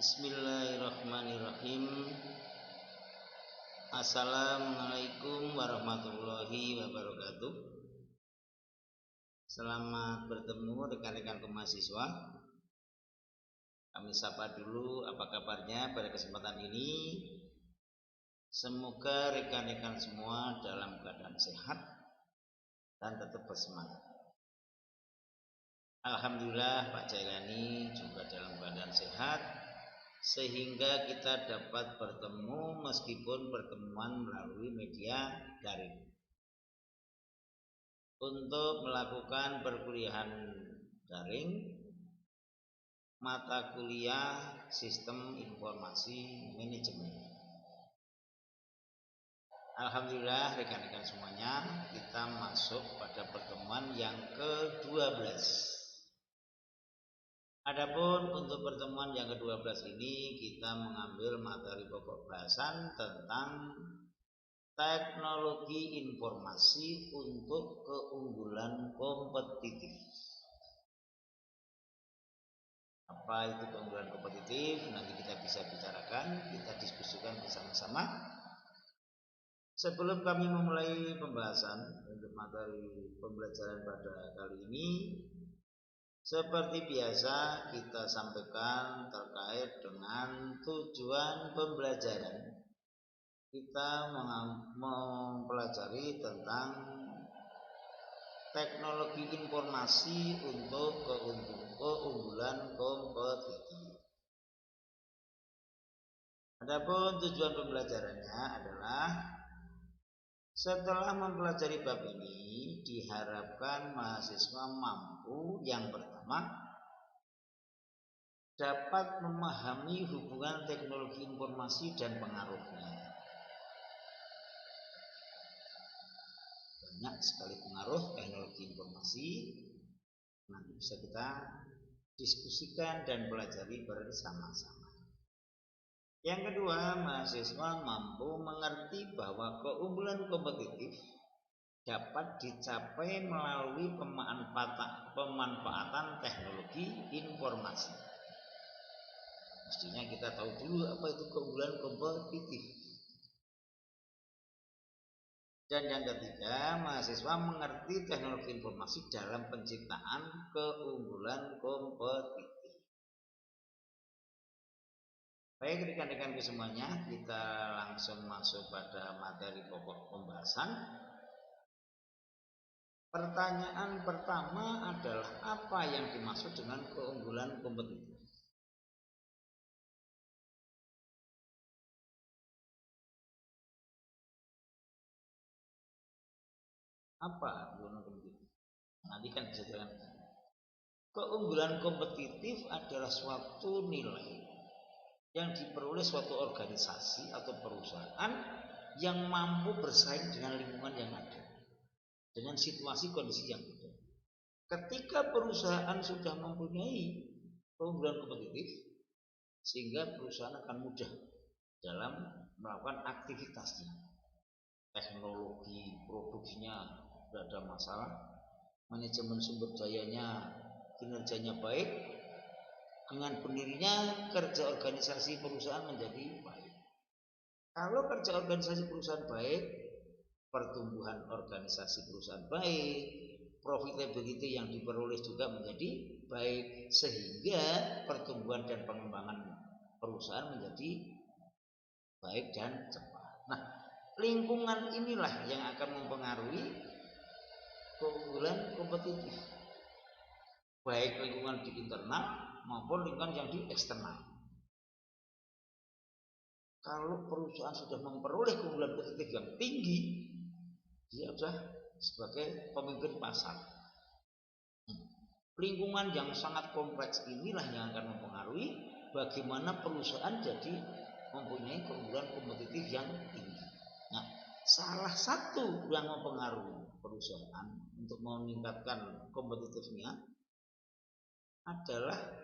Bismillahirrahmanirrahim. Assalamualaikum warahmatullahi wabarakatuh. Selamat bertemu rekan-rekan mahasiswa. Kami sapa dulu, apa kabarnya pada kesempatan ini? Semoga rekan-rekan semua dalam keadaan sehat dan tetap bersemangat. Alhamdulillah Pak Jailani juga dalam keadaan sehat, sehingga kita dapat bertemu meskipun pertemuan melalui media daring untuk melakukan perkuliahan daring mata kuliah Sistem Informasi Manajemen. Alhamdulillah rekan-rekan semuanya, kita masuk pada pertemuan yang ke-12. Adapun untuk pertemuan yang ke-12 ini kita mengambil materi pokok bahasan tentang teknologi informasi untuk keunggulan kompetitif. Apa itu keunggulan kompetitif? Nanti kita bisa bicarakan, kita diskusikan bersama-sama. Sebelum kami memulai pembahasan untuk materi pembelajaran pada kali ini, seperti biasa kita sampaikan terkait dengan tujuan pembelajaran. Kita mempelajari tentang teknologi informasi untuk keunggulan kompetitif. Adapun tujuan pembelajarannya adalah setelah mempelajari bab ini diharapkan mahasiswa mampu yang pertama dapat memahami hubungan teknologi informasi dan pengaruhnya. Banyak sekali pengaruh teknologi informasi, nanti bisa kita diskusikan dan pelajari bersama-sama. Yang kedua, mahasiswa mampu mengerti bahwa keunggulan kompetitif dapat dicapai melalui pemanfaatan teknologi informasi. Mestinya kita tahu dulu apa itu keunggulan kompetitif. Dan yang ketiga, mahasiswa mengerti teknologi informasi dalam penciptaan keunggulan kompetitif. Baik rekan-rekanku semuanya, kita langsung masuk pada materi pokok pembahasan. Pertanyaan pertama adalah apa yang dimaksud dengan keunggulan kompetitif? Apa keunggulan kompetitif? Nanti kan bisa jalan. Keunggulan kompetitif adalah suatu nilai yang diperoleh suatu organisasi atau perusahaan yang mampu bersaing dengan lingkungan yang ada, dengan situasi kondisi yang ada. Ketika perusahaan sudah mempunyai keunggulan kompetitif, sehingga perusahaan akan mudah dalam melakukan aktivitasnya. Teknologi produksinya tidak ada masalah, manajemen sumber dayanya, kinerjanya baik. Dengan berdirinya kerja organisasi perusahaan menjadi baik. Kalau kerja organisasi perusahaan baik, pertumbuhan organisasi perusahaan baik, profitability yang diperoleh juga menjadi baik, sehingga pertumbuhan dan pengembangan perusahaan menjadi baik dan cepat. Nah, lingkungan inilah yang akan mempengaruhi keunggulan kompetitif, baik lingkungan di internal maupun lingkungan yang di eksternal. Kalau perusahaan sudah memperoleh keunggulan kompetitif yang tinggi, dia sudah sebagai pemimpin pasar. Lingkungan yang sangat kompleks inilah yang akan mempengaruhi bagaimana perusahaan jadi mempunyai keunggulan kompetitif yang tinggi. Nah, salah satu yang mempengaruhi perusahaan untuk meningkatkan kompetitifnya adalah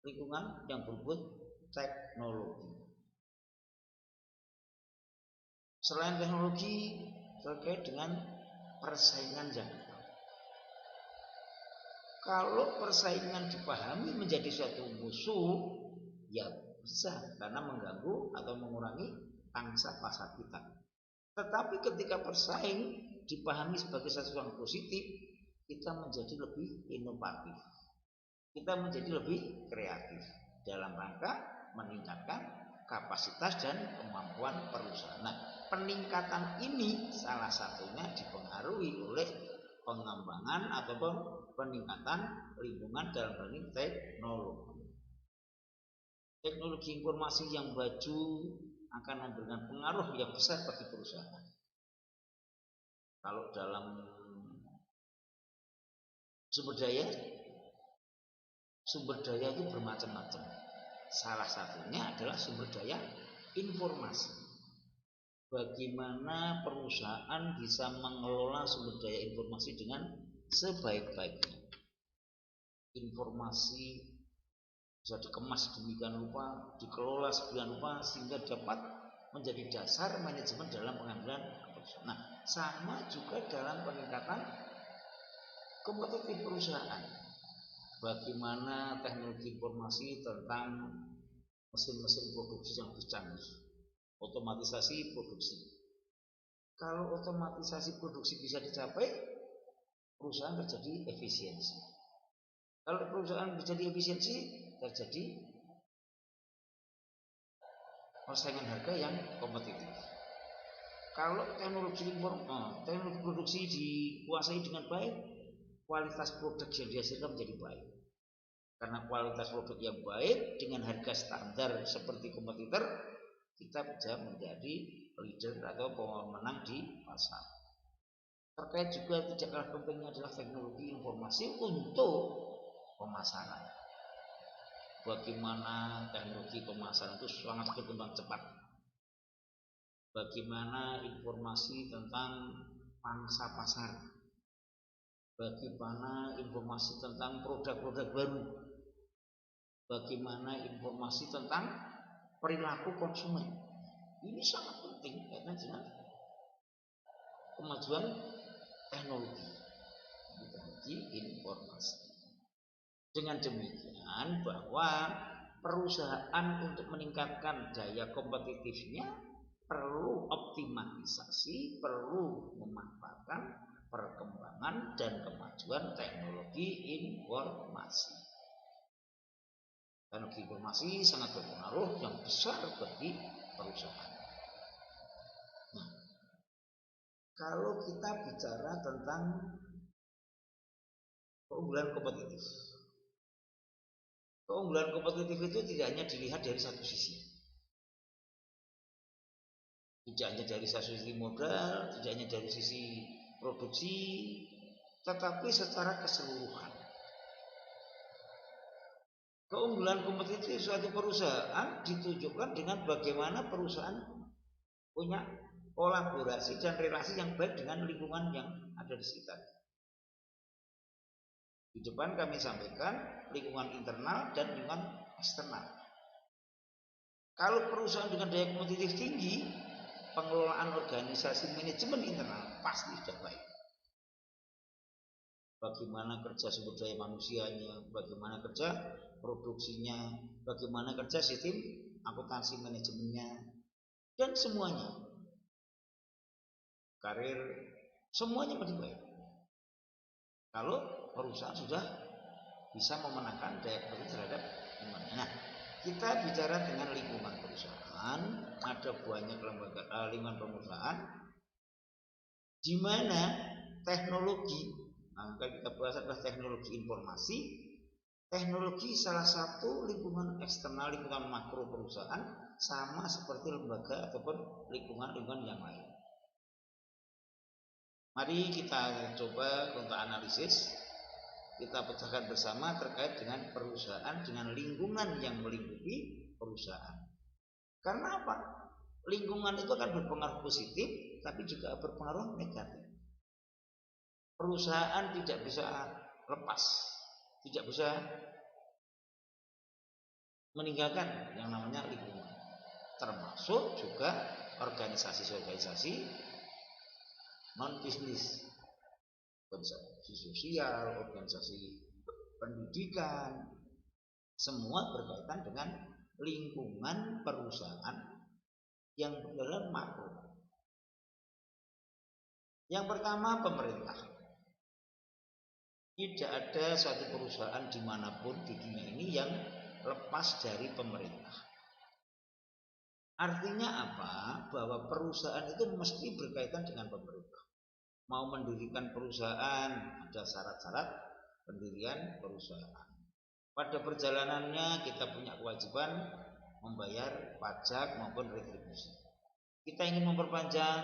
lingkungan yang berbuat teknologi. Selain teknologi, terkait dengan persaingan yang ada. Kalau persaingan dipahami menjadi suatu musuh, Ya bisa, karena mengganggu atau mengurangi pangsa pasar kita. Tetapi ketika bersaing dipahami sebagai sesuatu yang positif, kita menjadi lebih inovatif, kita menjadi lebih kreatif dalam rangka meningkatkan kapasitas dan kemampuan perusahaan. Nah, peningkatan ini salah satunya dipengaruhi oleh pengembangan ataupun peningkatan lingkungan dalam hal ini teknologi. Teknologi informasi yang maju akan memberikan pengaruh yang besar bagi perusahaan. Kalau dalam sumber daya itu bermacam-macam. Salah satunya adalah sumber daya informasi. Bagaimana perusahaan bisa mengelola sumber daya informasi dengan sebaik-baiknya. Informasi bisa dikemas demikian rupa, dikelola sedemikian rupa sehingga dapat menjadi dasar manajemen dalam pengambilan keputusan. Nah, sama juga dalam peningkatan kompetitif perusahaan. Bagaimana teknologi informasi tentang mesin-mesin produksi yang lebih canggih, otomatisasi produksi. Kalau otomatisasi produksi bisa dicapai, perusahaan terjadi efisiensi. Kalau perusahaan terjadi efisiensi, terjadi persaingan harga yang kompetitif. Kalau teknologi produksi dikuasai dengan baik, kualitas produk yang dihasilkan menjadi baik. Karena kualitas produk yang baik dengan harga standar seperti kompetitor, kita bisa menjadi leader atau pemenang di pasar. Terkait juga tidak kalah pentingnya adalah teknologi informasi untuk pemasaran. Bagaimana teknologi pemasaran itu sangat berkembang cepat. Bagaimana informasi tentang pangsa pasar. Bagaimana informasi tentang produk-produk baru. Bagaimana informasi tentang perilaku konsumen. Ini sangat penting karena dengan kemajuan teknologi informasi. Dengan demikian bahwa perusahaan untuk meningkatkan daya kompetitifnya perlu optimalisasi, perlu memanfaatkan perkembangan dan kemajuan teknologi informasi. Teknologi informasi sangat berpengaruh yang besar bagi perusahaan. Nah, kalau kita bicara tentang keunggulan kompetitif, keunggulan kompetitif itu tidak hanya dilihat dari satu sisi. Tidak hanya dari sisi modal, tidak hanya dari sisi produksi, tetapi secara keseluruhan. Keunggulan kompetitif suatu perusahaan ditunjukkan dengan bagaimana perusahaan punya kolaborasi dan relasi yang baik dengan lingkungan yang ada di sekitar. Di depan kami sampaikan lingkungan internal dan lingkungan eksternal. Kalau perusahaan dengan daya kompetitif tinggi, pengelolaan organisasi manajemen internal pasti sudah baik. Bagaimana kerja sumber daya manusianya, bagaimana kerja produksinya, bagaimana kerja sistem akuntansi manajemennya, dan semuanya. Karir, semuanya menjadi baik. Kalau perusahaan sudah bisa memenangkan daya kompetitif terhadap lingkungan. Nah, kita bicara dengan lingkungan perusahaan, ada banyak lembaga lingkungan perusahaan di mana teknologi, maka kita bahas adalah teknologi informasi. Teknologi salah satu lingkungan eksternal, lingkungan makro perusahaan, sama seperti lembaga ataupun lingkungan yang lain. Mari kita coba untuk analisis, kita pecahkan bersama terkait dengan perusahaan, dengan lingkungan yang melingkupi perusahaan. Karena apa? Lingkungan itu akan berpengaruh positif, tapi juga berpengaruh negatif. Perusahaan tidak bisa lepas, tidak bisa meninggalkan yang namanya lingkungan, termasuk juga organisasi-organisasi non bisnis, organisasi sosial, organisasi pendidikan, semua berkaitan dengan lingkungan perusahaan yang berjalan makro. Yang pertama, pemerintah. Tidak ada suatu perusahaan dimanapun di dunia ini yang lepas dari pemerintah. Artinya apa? Bahwa perusahaan itu mesti berkaitan dengan pemerintah. Mau mendirikan perusahaan, ada syarat-syarat pendirian perusahaan. Pada perjalanannya kita punya kewajiban membayar pajak maupun retribusi. Kita ingin memperpanjang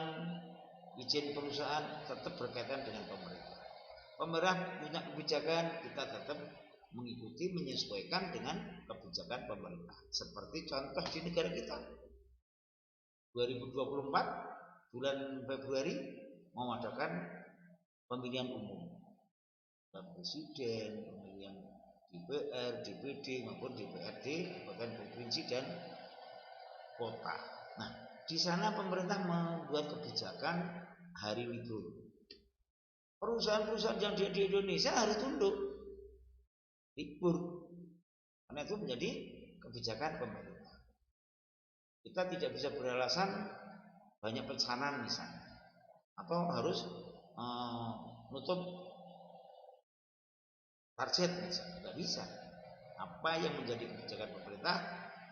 izin perusahaan, tetap berkaitan dengan pemerintah. Pemerintah punya kebijakan, kita tetap mengikuti, menyesuaikan dengan kebijakan pemerintah. Seperti contoh di negara kita, 2024 bulan Februari mengadakan pemilihan umum, presiden, pemilihan DPR, DPD maupun DPRD, kabupaten, provinsi dan kota. Nah, di sana pemerintah membuat kebijakan hari libur. Perusahaan-perusahaan yang di Indonesia harus tunduk libur, karena itu menjadi kebijakan pemerintah. Kita tidak bisa beralasan banyak pesanan misalnya, atau harus nutup target misalnya, tidak bisa. Apa yang menjadi kebijakan pemerintah,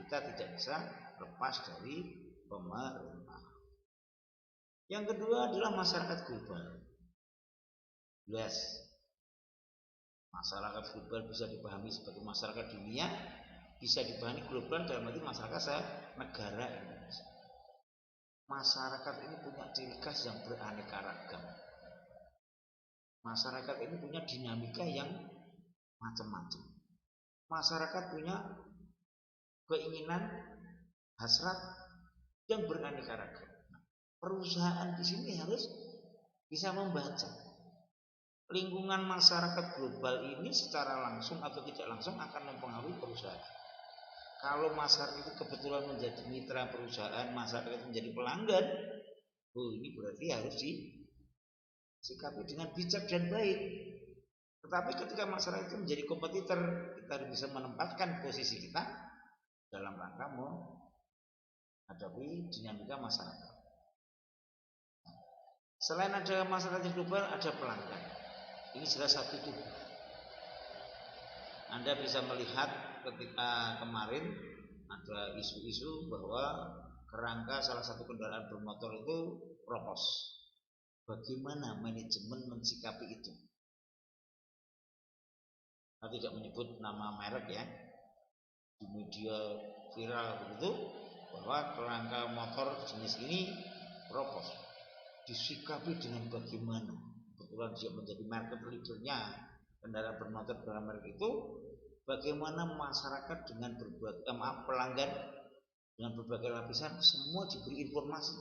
kita tidak bisa lepas dari pemerintah. Yang kedua adalah masyarakat global. Yes. Masyarakat global bisa dipahami sebagai masyarakat dunia, bisa dipahami global dalam arti masyarakat negara Indonesia. Masyarakat ini punya ciri khas yang beraneka ragam. Masyarakat ini punya dinamika yang macam-macam. Masyarakat punya keinginan, hasrat yang beraneka ragam. Perusahaan di sini harus bisa membaca lingkungan masyarakat global ini secara langsung atau tidak langsung akan mempengaruhi perusahaan. Kalau masyarakat itu kebetulan menjadi mitra perusahaan, masyarakat menjadi pelanggan, ini berarti harus disikapi dengan bijak dan baik. Tetapi ketika masyarakat itu menjadi kompetitor, kita harus bisa menempatkan posisi kita dalam rangka menghadapi dinamika masyarakat. Selain ada masyarakat global, ada pelanggan. Ini jelas satu tubuh. Anda bisa melihat ketika kemarin ada isu-isu bahwa kerangka salah satu kendaraan bermotor itu propos. Bagaimana manajemen mensikapi itu? Saya tidak menyebut nama merek ya. Di media viral begitu bahwa kerangka motor jenis ini propos. Disikapi dengan bagaimana? Kebetulan dia menjadi market leadernya kendaraan bermotor dalam merek itu, bagaimana masyarakat dengan berbagai pelanggan dengan berbagai lapisan semua diberi informasi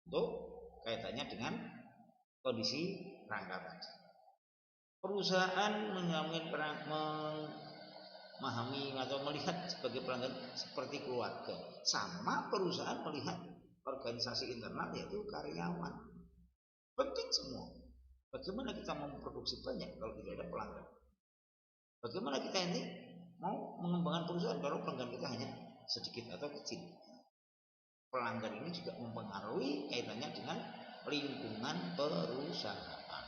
untuk kaitannya dengan kondisi rangka tadi. Perusahaan memahami atau melihat sebagai pelanggan seperti keluarga, sama perusahaan melihat organisasi internal yaitu karyawan. Penting semua. Bagaimana kita mau memproduksi banyak kalau tidak ada pelanggan? Bagaimana kita ini mau mengembangkan perusahaan kalau pelanggan kita hanya sedikit atau kecil? Pelanggan ini juga mempengaruhi kaitannya dengan lingkungan perusahaan.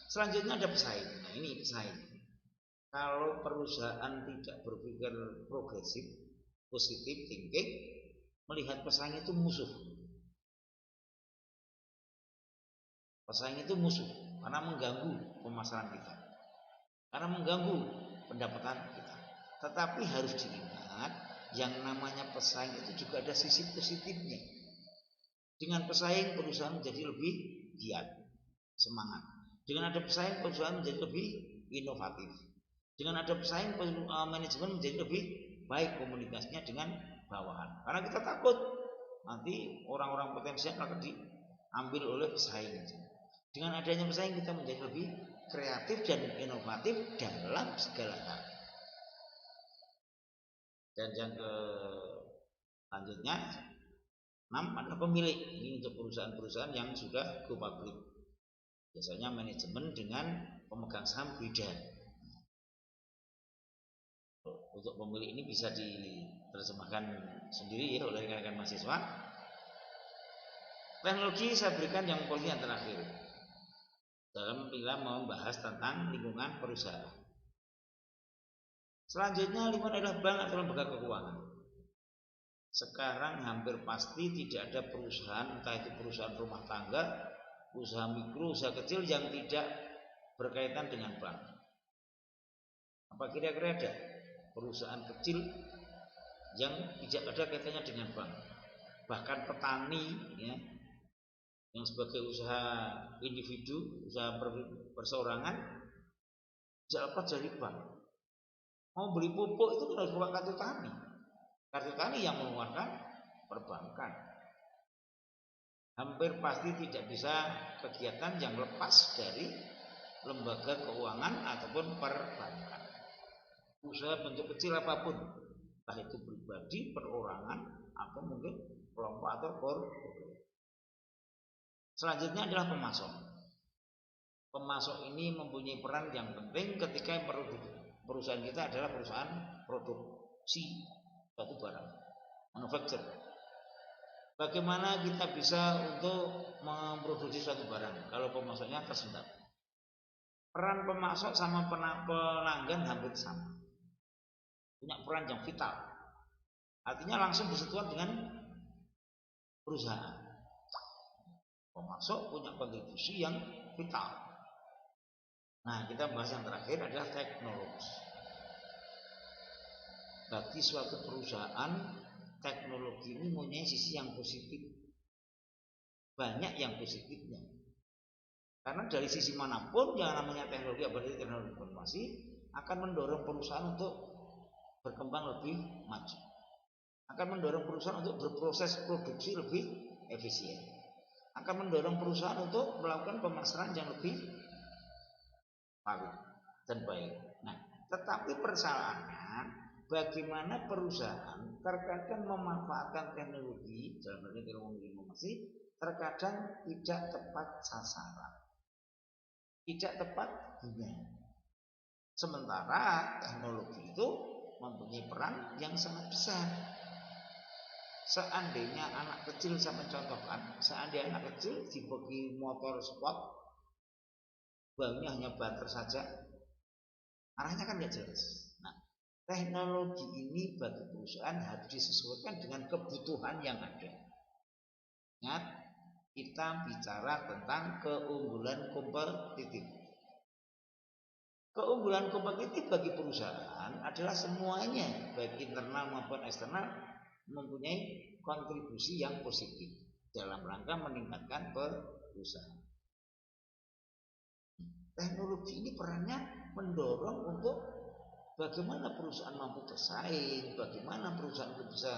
Selanjutnya ada pesaing. Nah, ini pesaing. Kalau perusahaan tidak berpikir progresif, positif thinking, melihat pesaing itu musuh. Pesaing itu musuh karena mengganggu pemasaran kita, karena mengganggu pendapatan kita. Tetapi harus diingat, yang namanya pesaing itu juga ada sisi positifnya. Dengan pesaing perusahaan menjadi lebih giat, semangat. Dengan ada pesaing perusahaan menjadi lebih inovatif. Dengan ada pesaing manajemen menjadi lebih baik komunikasinya dengan bawahan. Karena kita takut nanti orang-orang potensial akan diambil oleh pesaing. Dengan adanya pesaing kita menjadi lebih kreatif dan inovatif dalam segala hal. Dan yang selanjutnya 6 adalah pemilik. Ini untuk perusahaan-perusahaan yang sudah go public. Biasanya manajemen dengan pemegang saham beda. Untuk pemilik ini bisa diterjemahkan sendiri ya oleh rekan-rekan mahasiswa. Teknologi saya berikan yang poin yang terakhir dalam bila membahas tentang lingkungan perusahaan. Selanjutnya lingkungan adalah bank atau lembaga keuangan. Sekarang hampir pasti tidak ada perusahaan, entah itu perusahaan rumah tangga, usaha mikro, usaha kecil yang tidak berkaitan dengan bank. Apa kira-kira ada perusahaan kecil yang tidak ada kaitannya dengan bank? Bahkan petani ya, yang sebagai usaha individu, usaha perseorangan, tidak lepas dari bank. Mau beli pupuk itu harus bawa kartu tani. Kartu tani yang mengeluarkan perbankan. Hampir pasti tidak bisa kegiatan yang lepas dari lembaga keuangan ataupun perbankan. Usaha bentuk kecil apapun, entah itu pribadi, perorangan, atau mungkin kelompok atau korporat. Selanjutnya adalah pemasok. Pemasok ini mempunyai peran yang penting ketika perusahaan kita adalah perusahaan produksi suatu barang, manufacture. Bagaimana kita bisa untuk memproduksi suatu barang kalau pemasoknya tersendat? Peran pemasok sama pelanggan hampir sama, punya peran yang vital, artinya langsung bersentuhan dengan perusahaan. Pemasok punya kontribusi yang vital. Nah, kita bahas yang terakhir adalah teknologi. Bagi suatu perusahaan, teknologi ini mempunyai sisi yang positif, banyak yang positifnya. Karena dari sisi manapun yang namanya teknologi, apalagi teknologi informasi, akan mendorong perusahaan untuk berkembang lebih maju, akan mendorong perusahaan untuk berproses produksi lebih efisien, akan mendorong perusahaan untuk melakukan pemasaran yang lebih valid dan baik. Nah, tetapi persoalannya bagaimana perusahaan terkadang memanfaatkan teknologi dalam hal teknologi informasi terkadang tidak tepat sasaran, tidak tepat guna. Sementara teknologi itu mempunyai peran yang sangat besar. Seandainya anak kecil, saya mencontohkan, seandainya anak kecil dibagi motor sport, bahannya hanya bater saja, arahnya kan nggak jelas. Nah, teknologi ini bagi perusahaan harus disesuaikan dengan kebutuhan yang ada. Ingat, kita bicara tentang keunggulan kompetitif. Keunggulan kompetitif bagi perusahaan adalah semuanya, baik internal maupun eksternal, mempunyai kontribusi yang positif dalam rangka meningkatkan perusahaan. Teknologi ini perannya mendorong untuk bagaimana perusahaan mampu bersaing, bagaimana perusahaan itu bisa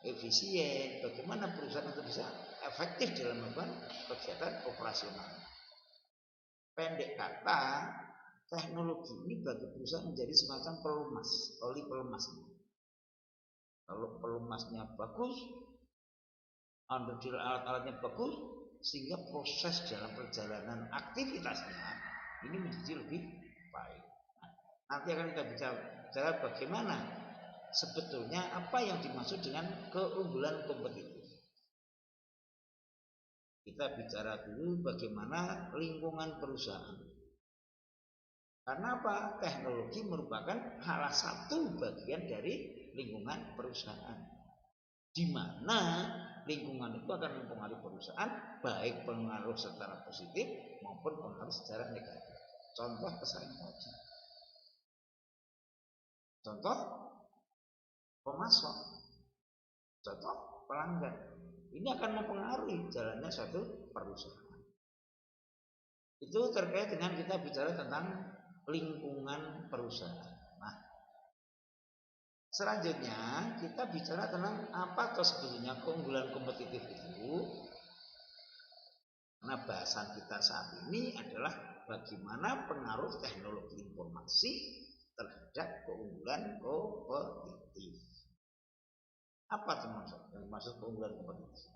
efisien, bagaimana perusahaan itu bisa efektif dalam melakukan kegiatan operasional. Pendek kata, teknologi ini bagi perusahaan menjadi semacam pelumas, oli pelumas. Kalau pelumasnya bagus, alat-alatnya bagus, sehingga proses dalam perjalanan aktivitasnya ini menjadi lebih baik. Nah, nanti akan kita bicara bagaimana sebetulnya apa yang dimaksud dengan keunggulan kompetitif. Kita bicara dulu bagaimana lingkungan perusahaan. Karena apa? Teknologi merupakan salah satu bagian dari lingkungan perusahaan, di mana lingkungan itu akan mempengaruhi perusahaan, baik pengaruh secara positif maupun pengaruh secara negatif. Contoh pesaing tadi, contoh pemasok, contoh pelanggan, ini akan mempengaruhi jalannya suatu perusahaan. Itu terkait dengan kita bicara tentang lingkungan perusahaan. Nah, selanjutnya kita bicara tentang apa atau sebetulnya keunggulan kompetitif itu. Karena bahasan kita saat ini adalah bagaimana pengaruh teknologi informasi terhadap keunggulan kompetitif. Apa termasuk keunggulan kompetitif?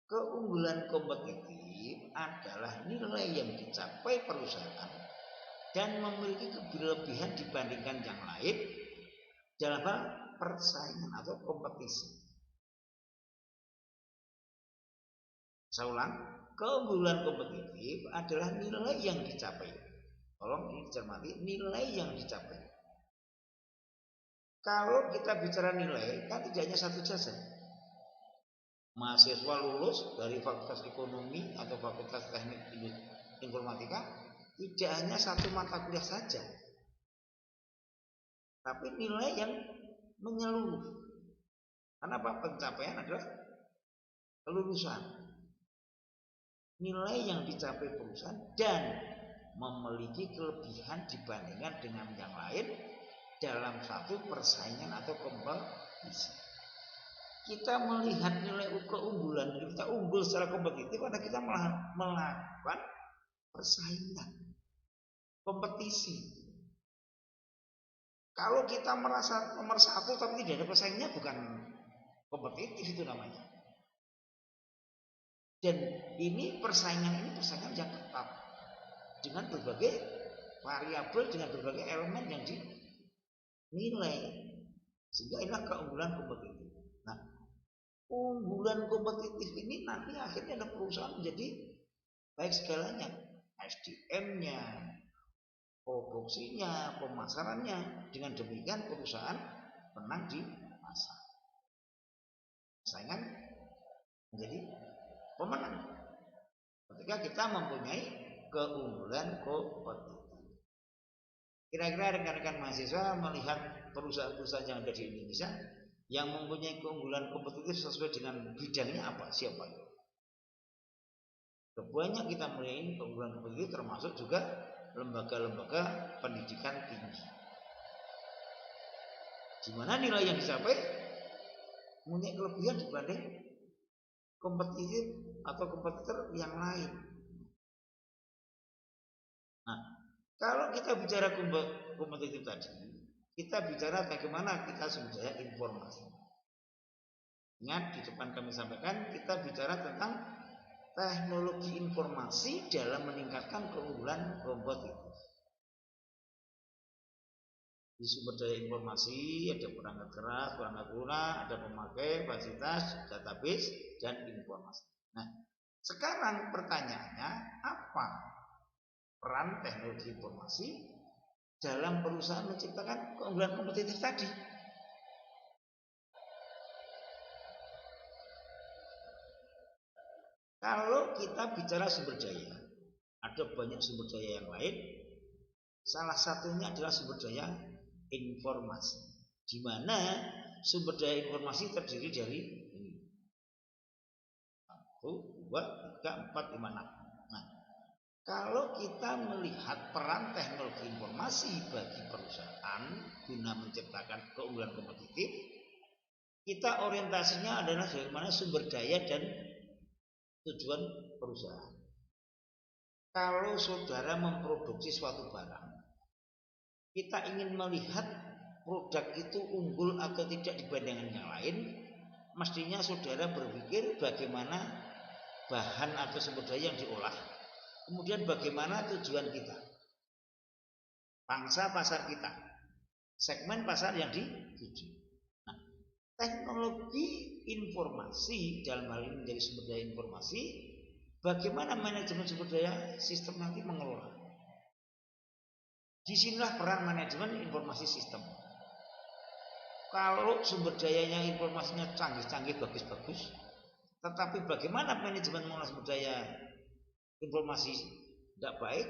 Keunggulan kompetitif adalah nilai yang dicapai perusahaan dan memiliki kelebihan dibandingkan yang lain dalam hal persaingan atau kompetisi. Saya ulang, keunggulan kompetitif adalah nilai yang dicapai. Tolong ini dicermati, nilai yang dicapai. Kalau kita bicara nilai, kan tidak hanya satu saja. Mahasiswa lulus dari Fakultas Ekonomi atau Fakultas Teknik Informatika tidak hanya satu mata kuliah saja, tapi nilai yang menyeluruh. Karena apa? Pencapaian adalah kelulusan. Nilai yang dicapai perusahaan dan memiliki kelebihan dibandingkan dengan yang lain dalam satu persaingan atau kompetisi. Kita melihat nilai keunggulan, kita unggul secara kompetitif karena kita melakukan persaingan, kompetisi. Kalau kita merasa nomor satu tapi tidak ada persaingannya, bukan kompetitif itu namanya. Dan ini persaingan yang ketat dengan berbagai variabel, dengan berbagai elemen yang dinilai, sehingga inilah keunggulan kompetitif. Nah, unggulan kompetitif ini nanti akhirnya ada perusahaan menjadi baik segalanya, SDM-nya, produksinya, pemasarannya. Dengan demikian perusahaan menang di pasar. Saingan menjadi pemenang ketika kita mempunyai keunggulan kompetitif. Kira-kira rekan-rekan mahasiswa melihat perusahaan-perusahaan yang ada di Indonesia yang mempunyai keunggulan kompetitif sesuai dengan bidangnya apa? Siapa? Banyak kita melihat keunggulan kompetitif, termasuk juga lembaga-lembaga pendidikan tinggi, di mana nilai yang dicapai mempunyai kelebihan dibanding kompetitif atau kompetitor yang lain. Nah, kalau kita bicara kompetitif tadi, kita bicara bagaimana kita sumber daya informasi. Ingat, di depan kami sampaikan kita bicara tentang teknologi informasi dalam meningkatkan keunggulan kompetitif. Di sumber daya informasi ada perangkat keras, perangkat lunak, ada pemakai, fasilitas, database, dan informasi. Nah, sekarang pertanyaannya, apa peran teknologi informasi dalam perusahaan menciptakan keunggulan kompetitif tadi? Kalau kita bicara sumber daya, ada banyak sumber daya yang lain. Salah satunya adalah sumber daya informasi, di mana sumber daya informasi terdiri dari 1, 2, 3, 4, 5, 6. Nah, kalau kita melihat peran teknologi informasi bagi perusahaan guna menciptakan keunggulan kompetitif, kita orientasinya adalah bagaimana sumber daya dan tujuan perusahaan. Kalau saudara memproduksi suatu barang, kita ingin melihat produk itu unggul atau tidak dibandingkan yang lain, mestinya saudara berpikir bagaimana bahan atau sumber daya yang diolah, kemudian bagaimana tujuan kita, pangsa pasar kita, segmen pasar yang dituju. Nah, teknologi informasi dalam hal ini menjadi sumber daya informasi, bagaimana manajemen sumber daya sistem nanti mengelola. Disinilah peran manajemen informasi sistem. Kalau sumber dayanya informasinya canggih-canggih, bagus-bagus, tetapi bagaimana manajemen mengelola sumber daya informasi tidak baik,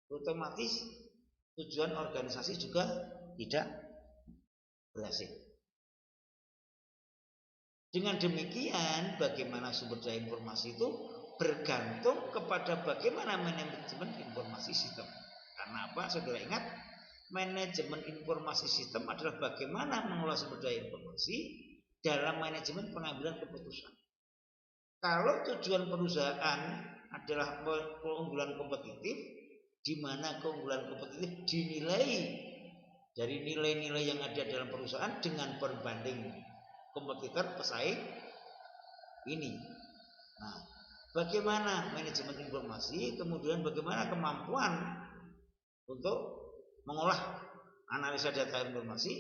otomatis tujuan organisasi juga tidak berhasil. Dengan demikian, bagaimana sumber daya informasi itu bergantung kepada bagaimana manajemen informasi sistem. Karena apa? Saudara ingat, manajemen informasi sistem adalah bagaimana mengelola sumber daya informasi dalam manajemen pengambilan keputusan. Kalau tujuan perusahaan adalah keunggulan kompetitif, di mana keunggulan kompetitif dinilai dari nilai-nilai yang ada dalam perusahaan dengan berbanding kompetitor pesaing ini. Nah, bagaimana manajemen informasi, kemudian bagaimana kemampuan untuk mengolah analisa data informasi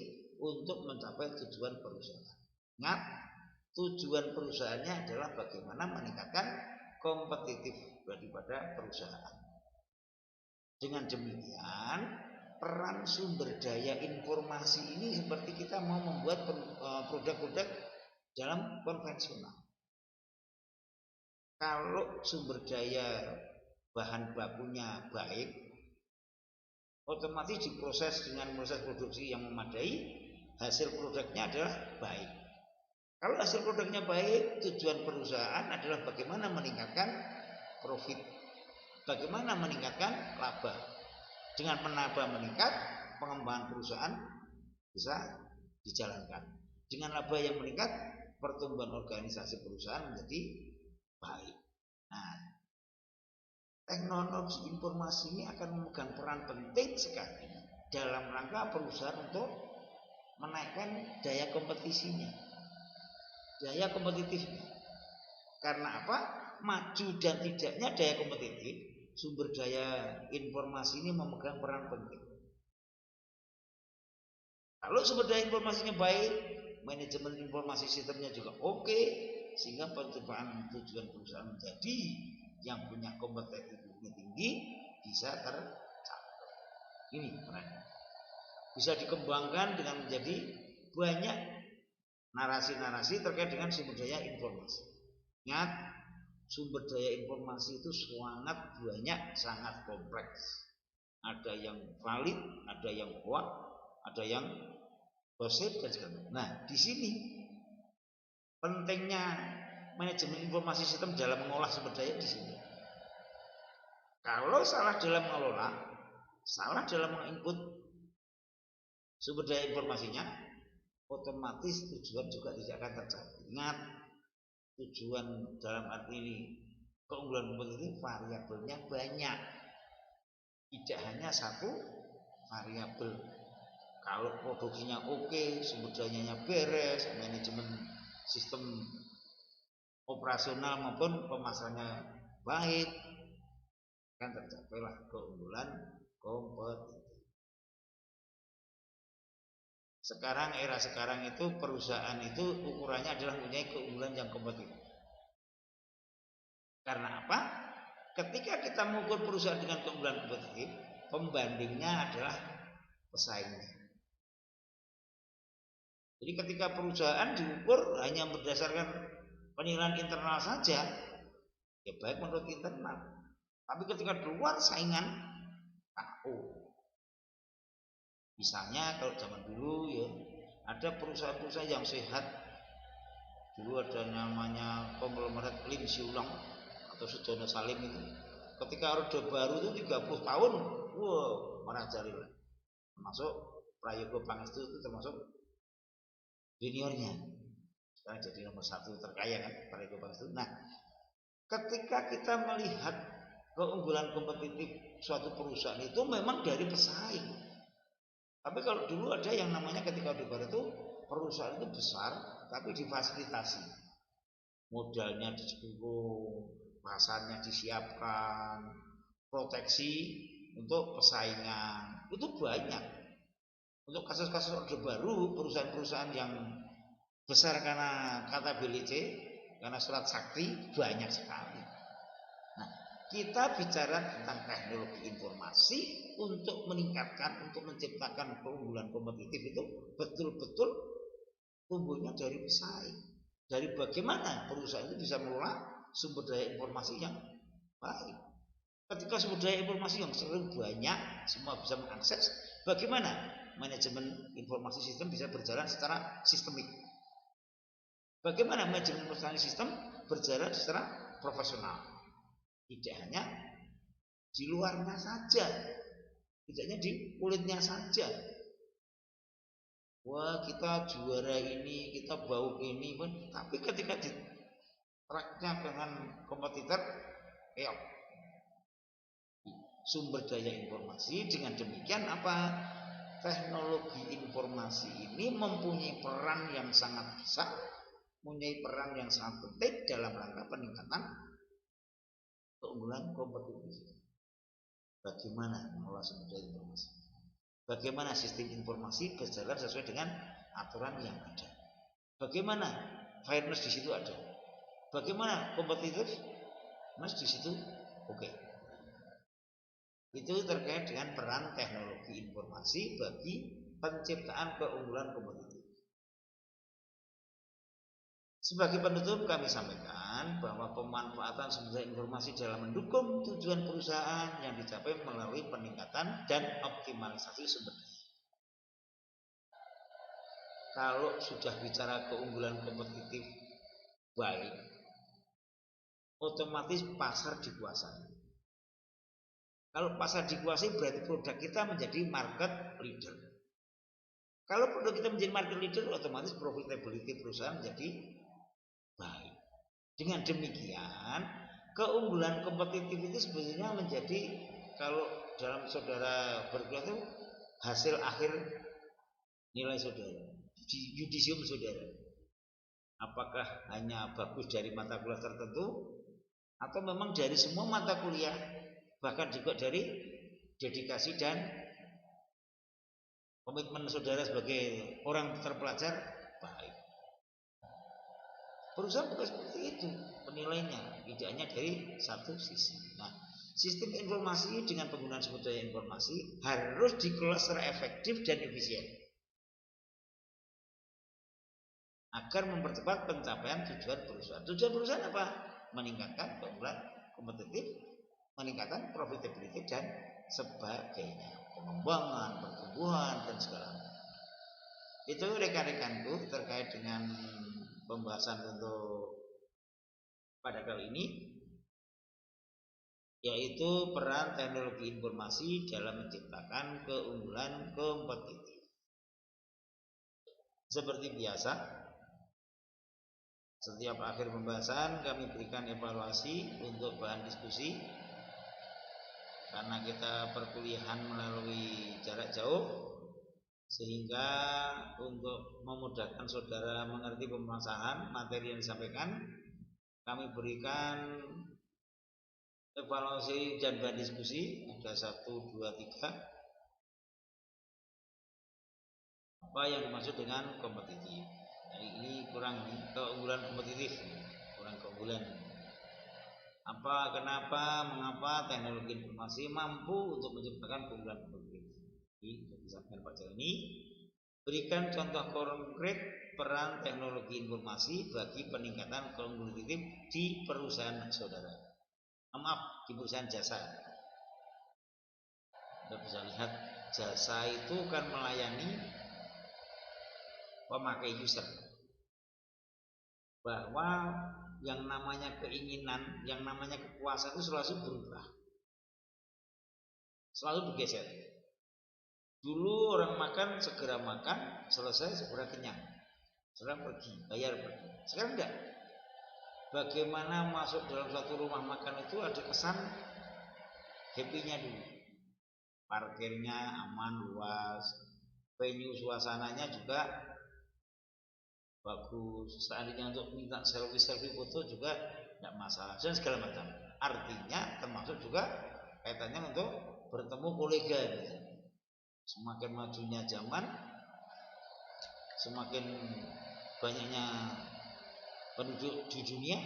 untuk mencapai tujuan perusahaan. Ingat, tujuan perusahaannya adalah bagaimana meningkatkan kompetitif daripada perusahaan. Dengan demikian, peran sumber daya informasi ini seperti kita mau membuat produk-produk dalam konvensional. Kalau sumber daya bahan bakunya baik, otomatis diproses dengan proses produksi yang memadai, hasil produknya adalah baik. Kalau hasil produknya baik, tujuan perusahaan adalah bagaimana meningkatkan profit, bagaimana meningkatkan laba. Dengan penambah meningkat, pengembangan perusahaan bisa dijalankan. Dengan laba yang meningkat, pertumbuhan organisasi perusahaan menjadi baik. Nah, teknologi informasi ini akan memegang peran penting sekali dalam rangka perusahaan untuk menaikkan daya kompetisinya, daya kompetitifnya. Karena apa? Maju dan tidaknya daya kompetitif, sumber daya informasi ini memegang peran penting. Kalau sumber daya informasinya baik, manajemen informasi sistemnya juga oke, sehingga pencapaian tujuan perusahaan menjadi yang punya kompetitifnya tinggi bisa tercapai. Ini perannya. Bisa dikembangkan dengan menjadi banyak narasi-narasi terkait dengan sumber daya informasi. Ingat, sumber daya informasi itu sangat banyak, sangat kompleks. Ada yang valid, ada yang hoax, ada yang gosip dan sebagainya. Nah, di sini pentingnya manajemen informasi sistem dalam mengolah sumber daya di sini. Kalau salah dalam mengelola, salah dalam menginput sumber daya informasinya, otomatis tujuan juga tidak akan tercapai. Ingat, tujuan dalam arti ini keunggulan kompetitif variabelnya banyak, tidak hanya satu variabel. Kalau produksinya oke, sumber dayanya beres, manajemen sistem operasional maupun pemasarannya baik, kan tercapailah keunggulan kompetitif. Sekarang era sekarang itu perusahaan itu ukurannya adalah mempunyai keunggulan yang kompetitif. Karena apa? Ketika kita mengukur perusahaan dengan keunggulan kompetitif, pembandingnya adalah pesaingnya. Jadi ketika perusahaan diukur hanya berdasarkan penilaian internal saja, ya baik menurut internal. Tapi ketika keluar saingan, misalnya kalau zaman dulu ya ada perusahaan-perusahaan yang sehat. Dulu ada namanya konglomerat Lim Siulang atau Sudono Salim itu. Ketika Orde Baru itu 30 tahun, wah merajalela. Termasuk Prayogo Pangestu itu termasuk juniornya. Sekarang jadi nomor 1 terkaya kan Prayogo Pangestu. Nah, ketika kita melihat keunggulan kompetitif suatu perusahaan itu memang dari pesaing. Tapi kalau dulu ada yang namanya ketika Orde Baru itu perusahaan itu besar tapi difasilitasi. Modalnya didukung, pasarnya disiapkan, proteksi untuk persaingan. Itu banyak. Untuk kasus-kasus Orde Baru, perusahaan-perusahaan yang besar karena kata BLC, karena surat sakti banyak sekali. Nah, kita bicara tentang teknologi informasi untuk meningkatkan, untuk menciptakan keunggulan kompetitif itu betul-betul tumbuhnya dari pesaing. Dari bagaimana perusahaan itu bisa mengelola sumber daya informasi yang baik. Ketika sumber daya informasi yang sering banyak, semua bisa mengakses, bagaimana manajemen informasi sistem bisa berjalan secara sistemik. Bagaimana manajemen informasi sistem berjalan secara profesional. Tidak hanya di luarnya saja, tidak hanya di kulitnya saja. Wah kita juara ini, kita bau ini, tapi ketika di tracknya dengan kompetitor, ya sumber daya informasi. Dengan demikian apa? Teknologi informasi ini mempunyai peran yang sangat besar, mempunyai peran yang sangat penting dalam rangka peningkatan keunggulan kompetitif. bagaimana mengelola sumber daya informasi, bagaimana sistem informasi berjalan sesuai dengan aturan yang ada, bagaimana fairness di situ ada, bagaimana kompetitif mas di situ oke. Itu terkait dengan peran teknologi informasi bagi penciptaan keunggulan kompetitif. Sebagai penutup kami sampaikan bahwa pemanfaatan sumber informasi dalam mendukung tujuan perusahaan yang dicapai melalui peningkatan dan optimalisasi sumber daya. Kalau sudah bicara keunggulan kompetitif baik, otomatis pasar dikuasai. Kalau pasar dikuasai berarti produk kita menjadi market leader. Kalau produk kita menjadi market leader, otomatis profitability perusahaan menjadi baik. Dengan demikian, keunggulan kompetitif itu sebenarnya menjadi, kalau dalam saudara berkuliah itu hasil akhir nilai saudara, yudisium saudara. Apakah hanya bagus dari mata kuliah tertentu atau memang dari semua mata kuliah, bahkan juga dari dedikasi dan komitmen saudara sebagai orang terpelajar baik. Perusahaan bukan seperti itu penilainya, tidak hanya dari satu sisi. Nah, sistem informasi dengan penggunaan sumber daya informasi harus dikelola secara efektif dan efisien agar mempercepat pencapaian tujuan perusahaan. Tujuan perusahaan apa? Meningkatkan keunggulan kompetitif, meningkatkan profitability dan sebagainya, pengembangan, pertumbuhan dan segala macam. Itu rekan-rekanku terkait dengan pembahasan untuk pada kali ini, yaitu peran teknologi informasi dalam menciptakan keunggulan kompetitif. Seperti biasa, setiap akhir pembahasan kami berikan evaluasi untuk bahan diskusi. Karena kita perkuliahan melalui jarak jauh, sehingga untuk memudahkan saudara mengerti pemasaran materi yang disampaikan, kami berikan evaluasi dan bahan diskusi. Ada 1, 2, 3. Apa yang dimaksud dengan kompetitif? Jadi ini kurang keunggulan kompetitif, kurang keunggulan. Kenapa, mengapa teknologi informasi mampu untuk menciptakan keunggulan kompetitif? Jadi disampaikan Pak Jalani, berikan contoh konkret peran teknologi informasi bagi peningkatan keunggulan kompetitif di perusahaan saudara. Maaf, di perusahaan jasa. Anda bisa lihat jasa itu kan melayani pemakai user, bahwa yang namanya keinginan, yang namanya kekuasaan itu selalu berubah, selalu bergeser. Dulu orang makan segera makan, selesai segera kenyang, segera pergi, bayar pergi. Sekarang enggak. Bagaimana masuk dalam satu rumah makan itu ada kesan happy-nya dulu, parkirnya aman, luas, venue suasananya juga bagus, seandainya untuk minta selfie foto juga tidak masalah, dan segala macam. Artinya termasuk juga kaitannya untuk bertemu kolega. Semakin majunya zaman, semakin banyaknya penduduk di dunia,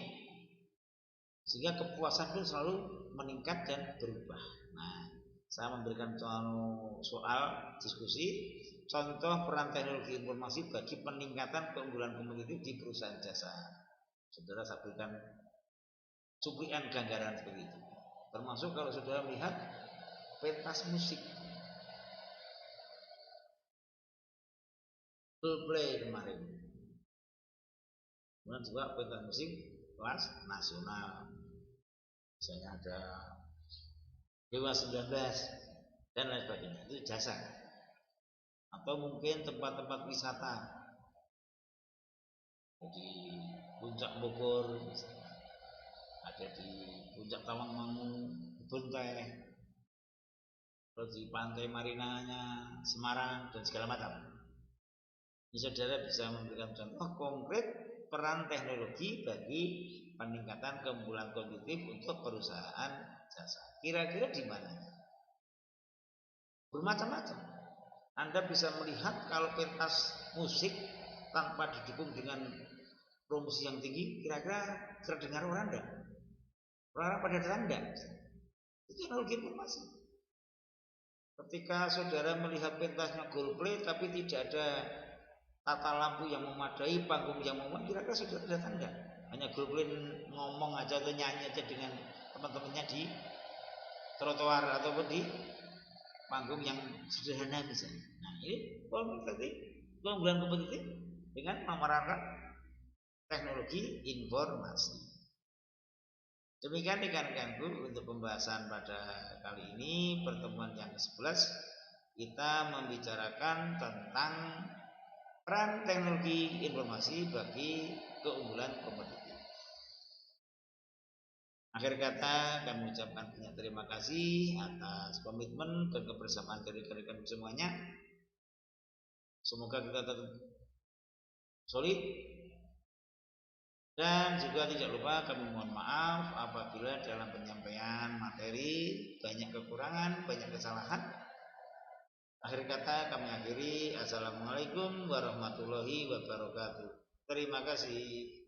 sehingga kepuasan pun selalu meningkat dan berubah. Nah, saya memberikan soal diskusi contoh peran teknologi informasi bagi peningkatan keunggulan kompetitif di perusahaan jasa. Saudara, saya berikan cuplikan gambaran seperti itu. Termasuk kalau saudara melihat pentas musik Coldplay kemarin, kemudian juga pentas musik kelas nasional, misalnya ada Dewa 19 dan lain sebagainya, itu jasa. Atau mungkin tempat-tempat wisata, di Puncak Bogor, ada di Puncak Tawangmangu, di Bonteh, terus di Pantai Marinanya Semarang dan segala macam. Ini saudara bisa memberikan contoh konkret peran teknologi bagi peningkatan keunggulan kompetitif untuk perusahaan jasa. Kira-kira di mana? bermacam-macam. Anda bisa melihat kalau pentas musik tanpa didukung dengan promosi yang tinggi, kira-kira terdengar orang enggak? Orang pada datang enggak? Itu teknologi informasi. Ketika saudara melihat pentasnya Coldplay tapi tidak ada tata lampu yang memadai, panggung yang memadai, kira-kira saudara datang enggak? Hanya Coldplay ngomong aja atau nyanyi aja dengan teman-temannya di trotoar ataupun di panggung yang sederhana misalnya. Nah, ini keunggulan kompetitif dengan memerankan teknologi informasi. Demikian rekan-rekanku untuk pembahasan pada kali ini, pertemuan yang ke-11 kita membicarakan tentang peran teknologi informasi bagi keunggulan kompetitif. Akhir kata kami ucapkan banyak terima kasih atas komitmen dan kebersamaan dari rekan-rekan semuanya. Semoga kita tetap solid. Dan juga tidak lupa kami mohon maaf apabila dalam penyampaian materi banyak kekurangan, banyak kesalahan. Akhir kata kami akhiri. Assalamualaikum warahmatullahi wabarakatuh. Terima kasih.